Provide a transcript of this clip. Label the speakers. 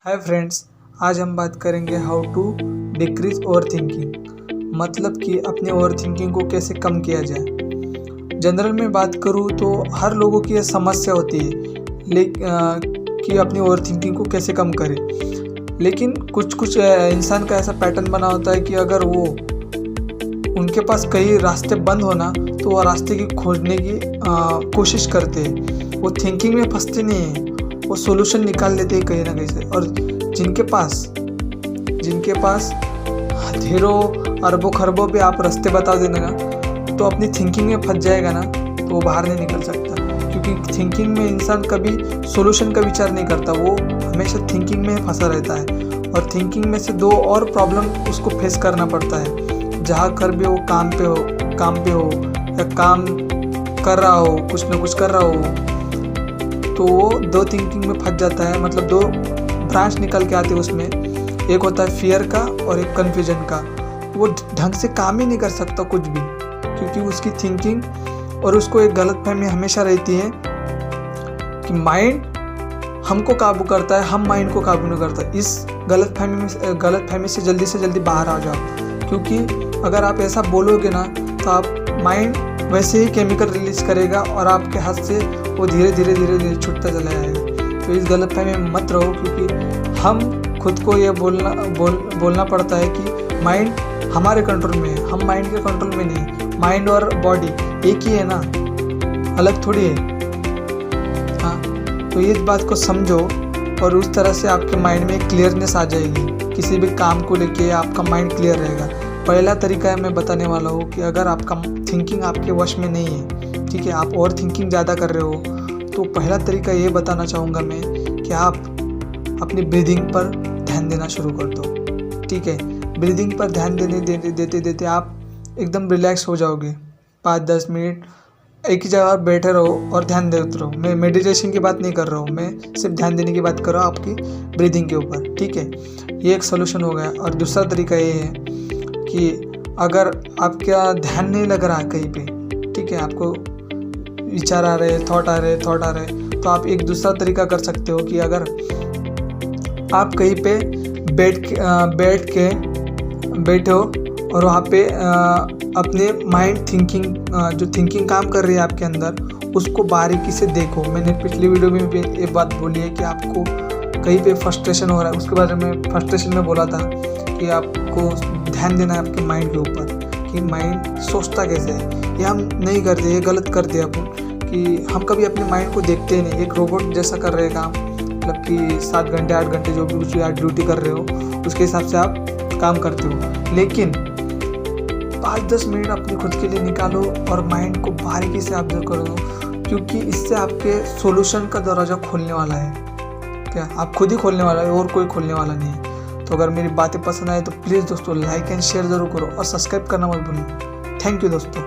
Speaker 1: Hi friends, आज हम बात करेंगे how to decrease over thinking. मतलब कि अपने ओवर थिंकिंग को कैसे कम किया जाए। जनरल में बात करूँ तो हर लोगों की यह समस्या होती है कि अपनी ओवर थिंकिंग को कैसे कम करें। लेकिन कुछ इंसान का ऐसा पैटर्न बना होता है कि अगर वो उनके पास कई रास्ते बंद होना तो वह रास्ते की खोजने की कोशिश करते हैं। वो थिंकिंग में फंसते नहीं हैं, वो सोल्यूशन निकाल लेते हैं कहीं ना कहीं से। और जिनके पास हज़ारों अरबों खरबों पे आप रास्ते बता देना ना, तो अपनी थिंकिंग में फंस जाएगा ना, तो वो बाहर नहीं निकल सकता। क्योंकि थिंकिंग में इंसान कभी सोल्यूशन का विचार नहीं करता, वो हमेशा थिंकिंग में फंसा रहता है। और थिंकिंग में से दो और प्रॉब्लम उसको फेस करना पड़ता है। जहाँ कर भी वो काम पे हो या काम कर रहा हो, कुछ ना कुछ कर रहा हो, तो वो दो थिंकिंग में फंस जाता है। मतलब दो ब्रांच निकल के आते हैं उसमें। एक होता है फियर का और एक कन्फ्यूजन का। वो ढंग से काम ही नहीं कर सकता कुछ भी, क्योंकि उसकी थिंकिंग और उसको एक गलतफहमी हमेशा रहती है कि माइंड हमको काबू करता है, हम माइंड को काबू नहीं करता। इस गलतफहमी से जल्दी बाहर आ जाओ। क्योंकि अगर आप ऐसा बोलोगे ना, तो आप माइंड वैसे ही केमिकल रिलीज करेगा और आपके हाथ से वो धीरे धीरे छूटता चला जाएगा। तो इस गलतफहमी में मत रहो, क्योंकि हम खुद को ये बोलना पड़ता है कि माइंड हमारे कंट्रोल में है, हम माइंड के कंट्रोल में नहीं। माइंड और बॉडी एक ही है ना, अलग थोड़ी है। हाँ, तो इस बात को समझो और उस तरह से आपके माइंड में क्लियरनेस आ जाएगी। किसी भी काम को लेके आपका माइंड क्लियर रहेगा। पहला तरीका है, मैं बताने वाला हूँ कि अगर आपका थिंकिंग आपके वश में नहीं है, ठीक है, आप ओवर थिंकिंग ज़्यादा कर रहे हो, तो पहला तरीका ये बताना चाहूँगा मैं कि आप अपनी ब्रीदिंग पर ध्यान देना शुरू कर दो। ठीक है, ब्रीदिंग पर ध्यान देते आप एकदम रिलैक्स हो जाओगे। 5-10 मिनट एक ही जगह बैठे रहो और ध्यान देते रहो। मैं मेडिटेशन की बात नहीं कर रहा हूँ, मैं सिर्फ ध्यान देने की बात कर रहा हूँ आपकी ब्रीदिंग के ऊपर। ठीक है, ये एक सोल्यूशन हो गया। और दूसरा तरीका ये है कि अगर आपका ध्यान नहीं लग रहा है कहीं पे, ठीक है, आपको विचार आ रहे, थॉट आ रहे, तो आप एक दूसरा तरीका कर सकते हो कि अगर आप कहीं पे बैठे हो और वहाँ पे अपने माइंड जो थिंकिंग काम कर रही है आपके अंदर, उसको बारीकी से देखो। मैंने पिछली वीडियो में भी ये बात बोली है कि आपको कहीं पे फ्रस्ट्रेशन हो रहा है, उसके बारे में फ्रस्ट्रेशन में बोला था कि आपको ध्यान देना है आपके माइंड के ऊपर कि माइंड सोचता कैसे है। ये हम नहीं करते, ये गलत करते हैं अपन, कि हम कभी अपने माइंड को देखते ही नहीं। एक रोबोट जैसा कर रहे काम, मतलब कि 7 घंटे 8 घंटे जो भी कुछ आप ड्यूटी कर रहे हो, उसके हिसाब से आप काम करते हो। लेकिन 5-10 मिनट अपने खुद के लिए निकालो और माइंड को बारीकी से ऑब्जर्व करो, क्योंकि इससे आपके सॉल्यूशन का दरवाज़ा खोलने वाला है। क्या आप खुद ही खोलने वाला है, और कोई खोलने वाला नहीं है। तो अगर मेरी बातें पसंद आए तो प्लीज़ दोस्तों लाइक एंड शेयर ज़रूर करो और सब्सक्राइब करना मत भूलो। थैंक यू दोस्तों।